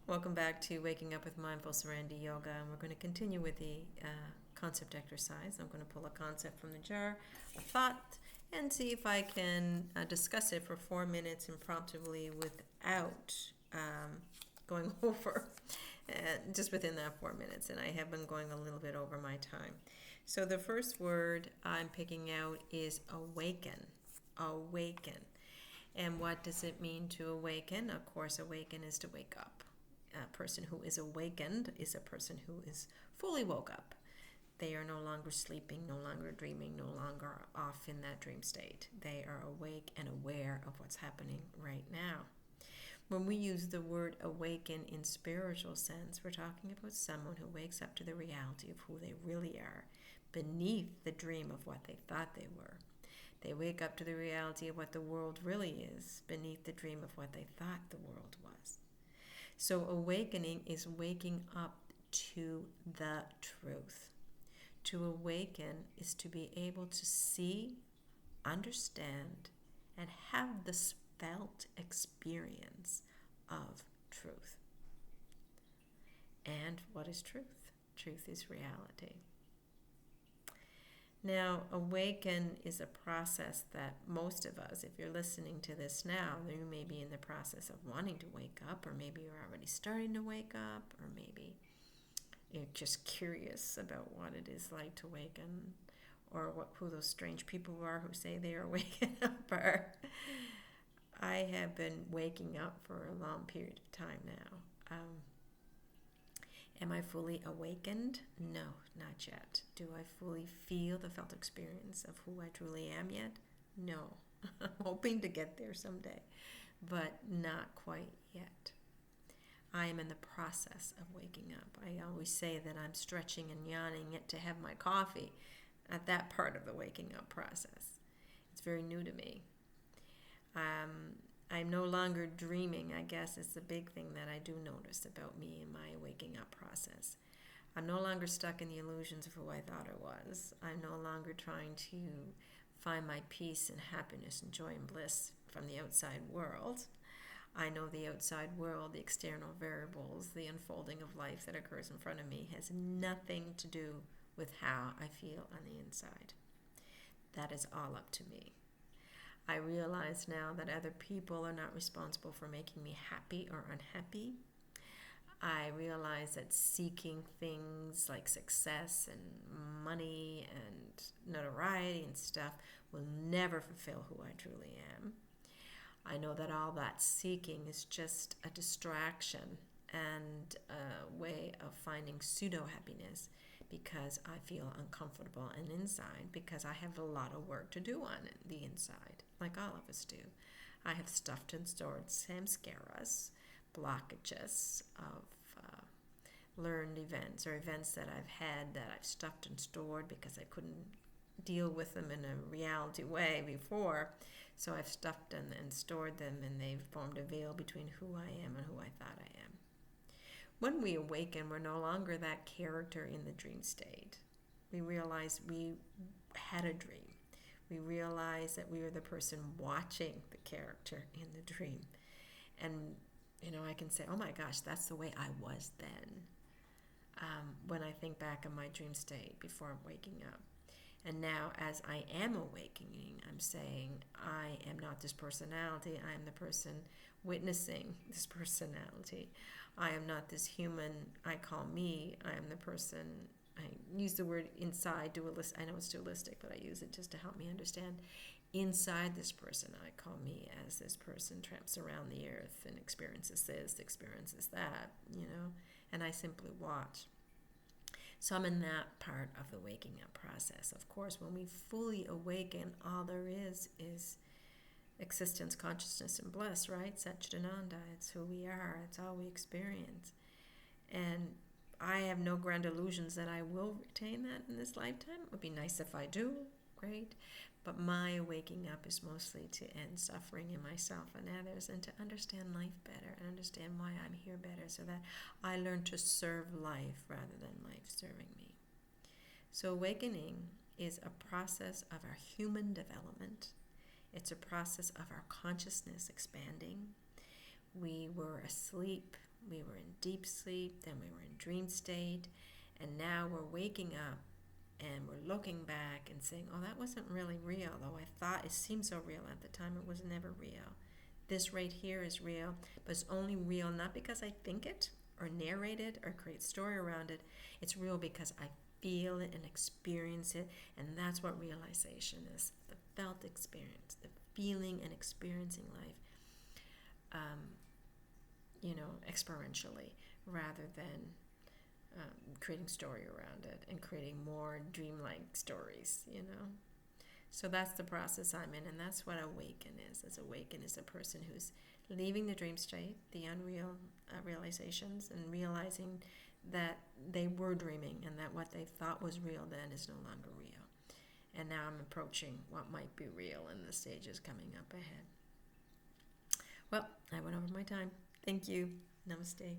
Welcome back to Waking Up with Mindful Serenity Yoga, and we're going to continue with the concept exercise. I'm going to pull a concept from the jar, a thought, and see if I can discuss it for 4 minutes impromptu without going over, just within that 4 minutes. And I have been going a little bit over my time. So the first word I'm picking out is awaken. Awaken. And what does it mean to awaken? Of course, awaken is to wake up. A person who is awakened is a person who is fully woke up. They are no longer sleeping, no longer dreaming, no longer off in that dream state. They are awake and aware of what's happening right now. When we use the word awaken in spiritual sense, we're talking about someone who wakes up to the reality of who they really are, beneath the dream of what they thought they were. They wake up to the reality of what the world really is, beneath the dream of what they thought the world was. So awakening is waking up to the truth. To awaken is to be able to see, understand, and have the felt experience of truth. And what is truth? Truth is reality. Now, awaken is a process that most of us, if you're listening to this now, you may be in the process of wanting to wake up, or maybe you're already starting to wake up, or maybe you're just curious about what it is like to awaken, or who those strange people are who say they are waking up are. I have been waking up for a long period of time now. Am I fully awakened? No, not yet. Do I fully feel the felt experience of who I truly am yet? No. I'm hoping to get there someday, but not quite yet. I am in the process of waking up. I always say that I'm stretching and yawning yet to have my coffee at that part of the waking up process. It's very new to me. I'm no longer dreaming, I guess is the big thing that I do notice about me in my waking up process. I'm no longer stuck in the illusions of who I thought I was. I'm no longer trying to find my peace and happiness and joy and bliss from the outside world. I know the outside world, the external variables, the unfolding of life that occurs in front of me has nothing to do with how I feel on the inside. That is all up to me. I realize now that other people are not responsible for making me happy or unhappy. I realize that seeking things like success and money and notoriety and stuff will never fulfill who I truly am. I know that all that seeking is just a distraction and a way of finding pseudo-happiness because I feel uncomfortable and inside because I have a lot of work to do on the inside, like all of us do. I have stuffed and stored samskaras, blockages of learned events or events that I've had that I've stuffed and stored because I couldn't deal with them in a reality way before. So I've stuffed and stored them, and they've formed a veil between who I am and who I thought I am. When we awaken, we're no longer that character in the dream state. We realize we had a dream. We realize that we were the person watching the character in the dream. And, I can say, oh my gosh, that's the way I was then. When I think back on my dream state before waking up. And now, as I am awakening, I'm saying, I am not this personality. I am the person witnessing this personality. I am not this human I call me. I am the person, I use the word inside, dualistic. I know it's dualistic, but I use it just to help me understand. Inside this person, I call me as this person tramps around the earth and experiences this, experiences that, and I simply watch. So I'm in that part of the waking up process. Of course, when we fully awaken, all there is existence, consciousness, and bliss, right? Satchitananda, it's who we are. It's all we experience. And I have no grand illusions that I will retain that in this lifetime. It would be nice if I do. Great. But my waking up is mostly to end suffering in myself and others and to understand life better and understand why I'm here better so that I learn to serve life rather than life serving me. So awakening is a process of our human development. It's a process of our consciousness expanding. We were asleep we were in deep sleep, then we were in dream state, and now we're waking up and we're looking back and saying, oh, that wasn't really real, though I thought it seemed so real at the time. It was never real. This right here is real, but it's only real not because I think it or narrate it or create story around it. It's real because I feel it and experience it, and that's what realization is, the felt experience, the feeling and experiencing life, experientially, rather than creating story around it and creating more dreamlike stories. So that's the process I'm in, and that's what Awaken is. As Awaken is a person who's leaving the dream state, the unreal realizations, and realizing that they were dreaming and that what they thought was real then is no longer real. And now I'm approaching what might be real in the stages coming up ahead. Well, I went over my time. Thank you. Namaste.